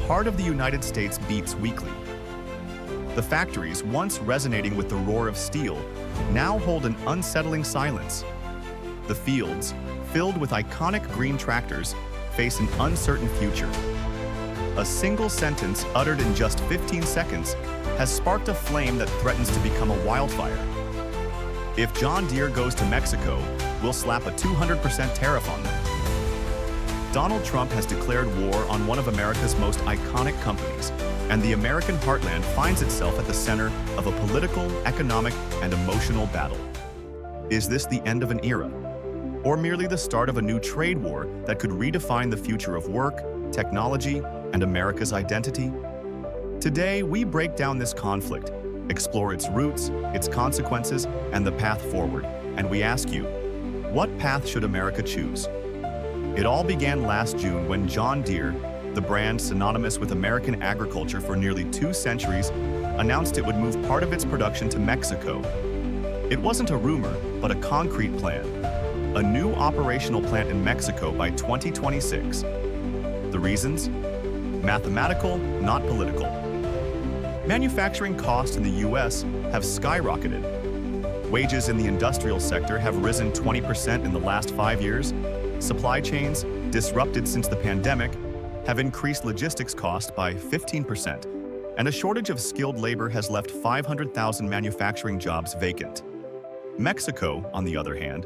heart of the United States beats weekly. The factories, once resonating with the roar of steel, now hold an unsettling silence. The fields, filled with iconic green tractors, face an uncertain future. A single sentence uttered in just 15 seconds has sparked a flame that threatens to become a wildfire. If John Deere goes to Mexico, we'll slap a 200% tariff on them. Donald Trump has declared war on one of America's most iconic companies, and the American heartland finds itself at the center of a political, economic, and emotional battle. Is this the end of an era, or merely the start of a new trade war that could redefine the future of work, technology, and America's identity? Today, we break down this conflict, explore its roots, its consequences, and the path forward, and we ask you, what path should America choose? It all began last June when John Deere, the brand synonymous with American agriculture for nearly 2 centuries, announced it would move part of its production to Mexico. It wasn't a rumor, but a concrete plan. A new operational plant in Mexico by 2026. The reasons? Mathematical, not political. Manufacturing costs in the U.S. have skyrocketed. Wages in the industrial sector have risen 20% in the last 5 years. Supply chains, disrupted since the pandemic, have increased logistics costs by 15%, and a shortage of skilled labor has left 500,000 manufacturing jobs vacant. Mexico, on the other hand,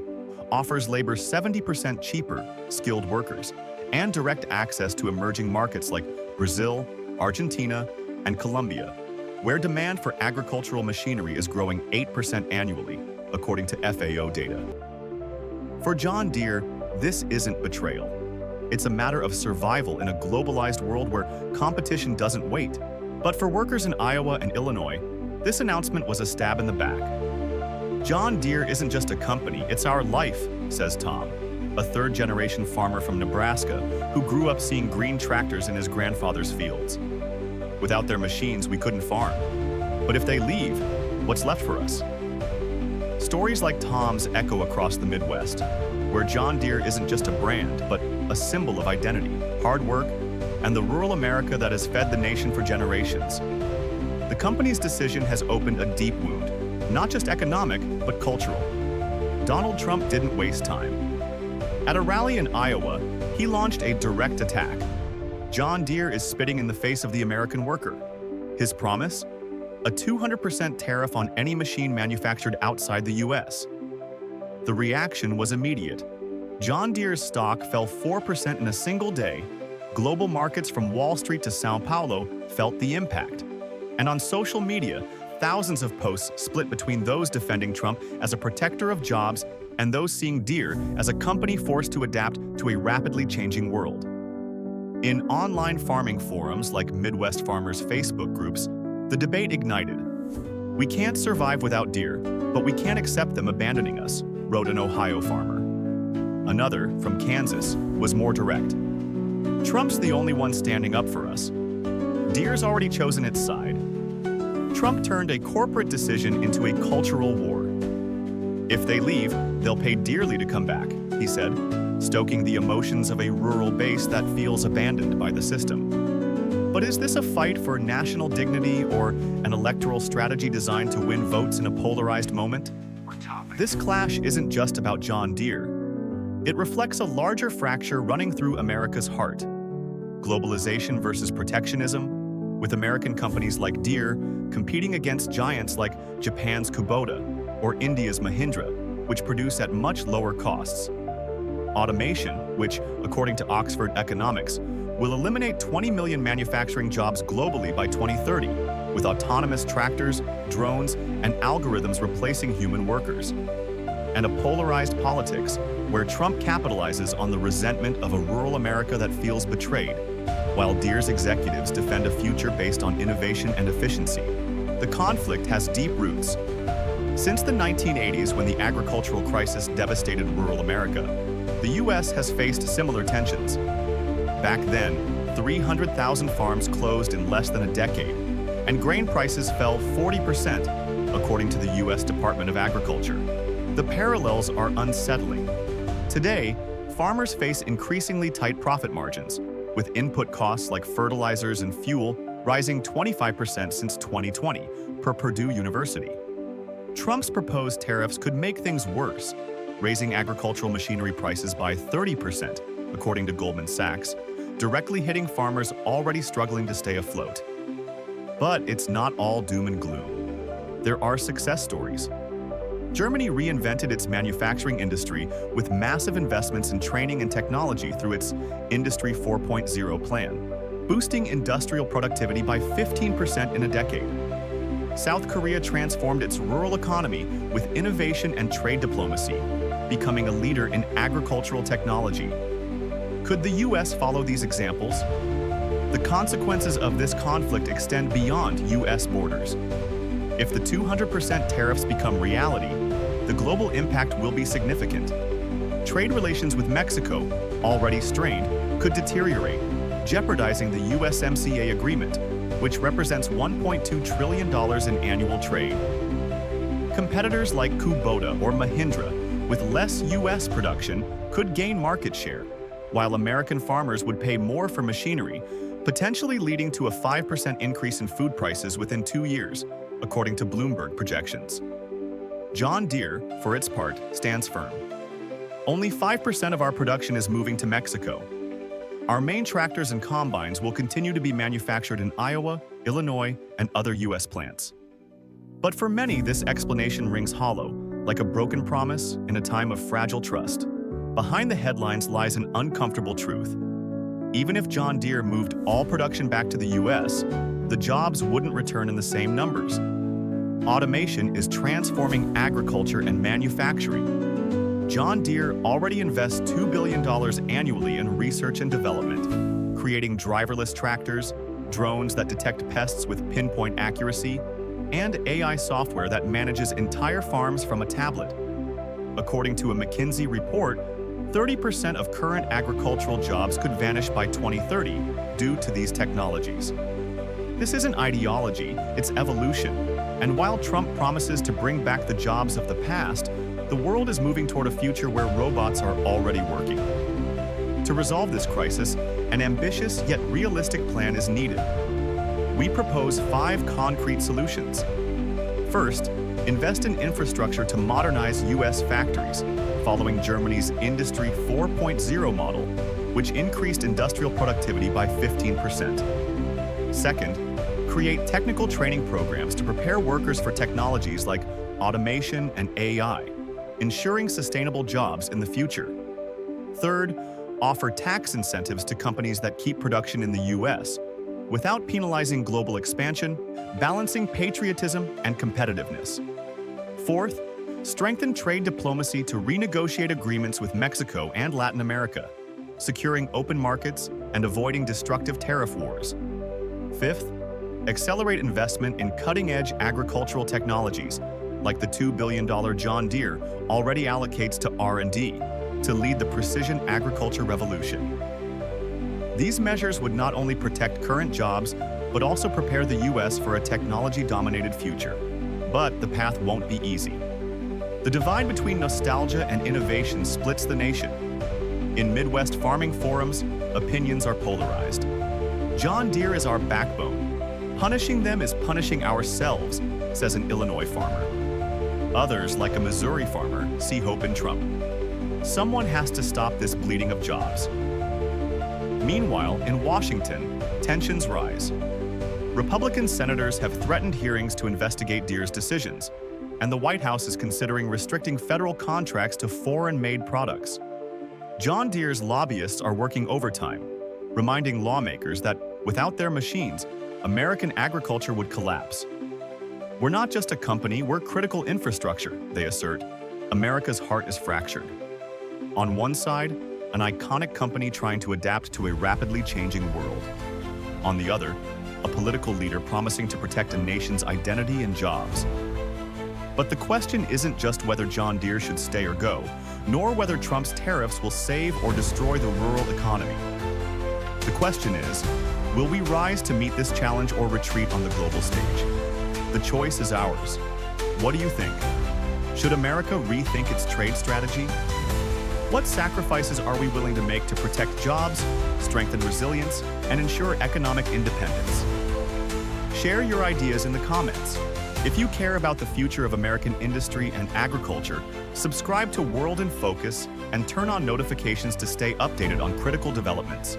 offers labor 70% cheaper, skilled workers, and direct access to emerging markets like Brazil, Argentina, and Colombia, where demand for agricultural machinery is growing 8% annually, according to FAO data. For John Deere, this isn't betrayal. It's a matter of survival in a globalized world where competition doesn't wait. But for workers in Iowa and Illinois, this announcement was a stab in the back. John Deere isn't just a company, it's our life, says Tom, a third-generation farmer from Nebraska who grew up seeing green tractors in his grandfather's fields. Without their machines, we couldn't farm. But if they leave, what's left for us? Stories like Tom's echo across the Midwest, where John Deere isn't just a brand, but a symbol of identity, hard work, and the rural America that has fed the nation for generations. The company's decision has opened a deep wound, not just economic, but cultural. Donald Trump didn't waste time. At a rally in Iowa, he launched a direct attack. John Deere is spitting in the face of the American worker. His promise? A 200% tariff on any machine manufactured outside the U.S. The reaction was immediate. John Deere's stock fell 4% in a single day. Global markets from Wall Street to São Paulo felt the impact. And on social media, thousands of posts split between those defending Trump as a protector of jobs and those seeing Deere as a company forced to adapt to a rapidly changing world. In online farming forums like Midwest Farmers Facebook groups, the debate ignited. "We can't survive without Deere, but we can't accept them abandoning us," wrote an Ohio farmer. Another, from Kansas, was more direct. "Trump's the only one standing up for us. Deere's already chosen its side." Trump turned a corporate decision into a cultural war. "If they leave, they'll pay dearly to come back," he said, stoking the emotions of a rural base that feels abandoned by the system. But is this a fight for national dignity or an electoral strategy designed to win votes in a polarized moment? This clash isn't just about John Deere. It reflects a larger fracture running through America's heart. Globalization versus protectionism, with American companies like Deere competing against giants like Japan's Kubota or India's Mahindra, which produce at much lower costs. Automation, which, according to Oxford Economics, will eliminate 20 million manufacturing jobs globally by 2030, with autonomous tractors, drones, and algorithms replacing human workers. And a polarized politics, where Trump capitalizes on the resentment of a rural America that feels betrayed, while Deere's executives defend a future based on innovation and efficiency. The conflict has deep roots. Since the 1980s, when the agricultural crisis devastated rural America, the U.S. has faced similar tensions. Back then, 300,000 farms closed in less than a decade, and grain prices fell 40%, according to the U.S. Department of Agriculture. The parallels are unsettling. Today, farmers face increasingly tight profit margins, with input costs like fertilizers and fuel rising 25% since 2020, per Purdue University. Trump's proposed tariffs could make things worse, raising agricultural machinery prices by 30%, according to Goldman Sachs, directly hitting farmers already struggling to stay afloat. But it's not all doom and gloom. There are success stories. Germany reinvented its manufacturing industry with massive investments in training and technology through its Industry 4.0 plan, boosting industrial productivity by 15% in a decade. South Korea transformed its rural economy with innovation and trade diplomacy, becoming a leader in agricultural technology. Could the U.S. follow these examples? The consequences of this conflict extend beyond U.S. borders. If the 200% tariffs become reality, the global impact will be significant. Trade relations with Mexico, already strained, could deteriorate, jeopardizing the USMCA agreement, which represents $1.2 trillion in annual trade. Competitors like Kubota or Mahindra, with less U.S. production, could gain market share, while American farmers would pay more for machinery, potentially leading to a 5% increase in food prices within 2 years, according to Bloomberg projections. John Deere, for its part, stands firm. Only 5% of our production is moving to Mexico. Our main tractors and combines will continue to be manufactured in Iowa, Illinois, and other U.S. plants. But for many, this explanation rings hollow, like a broken promise in a time of fragile trust. Behind the headlines lies an uncomfortable truth. Even if John Deere moved all production back to the U.S., the jobs wouldn't return in the same numbers. Automation is transforming agriculture and manufacturing. John Deere already invests $2 billion annually in research and development, creating driverless tractors, drones that detect pests with pinpoint accuracy, and AI software that manages entire farms from a tablet. According to a McKinsey report, 30% of current agricultural jobs could vanish by 2030 due to these technologies. This isn't ideology, it's evolution. And while Trump promises to bring back the jobs of the past, the world is moving toward a future where robots are already working. To resolve this crisis, an ambitious yet realistic plan is needed. We propose 5 concrete solutions. First, invest in infrastructure to modernize U.S. factories, following Germany's Industry 4.0 model, which increased industrial productivity by 15%. Second, create technical training programs to prepare workers for technologies like automation and AI, ensuring sustainable jobs in the future. Third, offer tax incentives to companies that keep production in the U.S., without penalizing global expansion, balancing patriotism and competitiveness. Fourth, strengthen trade diplomacy to renegotiate agreements with Mexico and Latin America, securing open markets and avoiding destructive tariff wars. Fifth, accelerate investment in cutting-edge agricultural technologies, like the $2 billion John Deere already allocates to R&D, to lead the precision agriculture revolution. These measures would not only protect current jobs, but also prepare the U.S. for a technology-dominated future. But the path won't be easy. The divide between nostalgia and innovation splits the nation. In Midwest farming forums, opinions are polarized. John Deere is our backbone. Punishing them is punishing ourselves, says an Illinois farmer. Others, like a Missouri farmer, see hope in Trump. Someone has to stop this bleeding of jobs. Meanwhile, in Washington, tensions rise. Republican senators have threatened hearings to investigate Deere's decisions, and the White House is considering restricting federal contracts to foreign-made products. John Deere's lobbyists are working overtime, reminding lawmakers that without their machines, American agriculture would collapse. We're not just a company, we're critical infrastructure, they assert. America's heart is fractured. On one side, an iconic company trying to adapt to a rapidly changing world. On the other, a political leader promising to protect a nation's identity and jobs. But the question isn't just whether John Deere should stay or go, nor whether Trump's tariffs will save or destroy the rural economy. The question is, will we rise to meet this challenge or retreat on the global stage? The choice is ours. What do you think? Should America rethink its trade strategy? What sacrifices are we willing to make to protect jobs, strengthen resilience, and ensure economic independence. Share your ideas in the comments. If you care about the future of American industry and agriculture, subscribe to World in Focus and turn on notifications to stay updated on critical developments.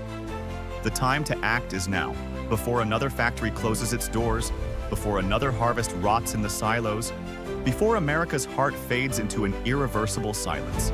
The time to act is now, before another factory closes its doors, before another harvest rots in the silos, before America's heart fades into an irreversible silence.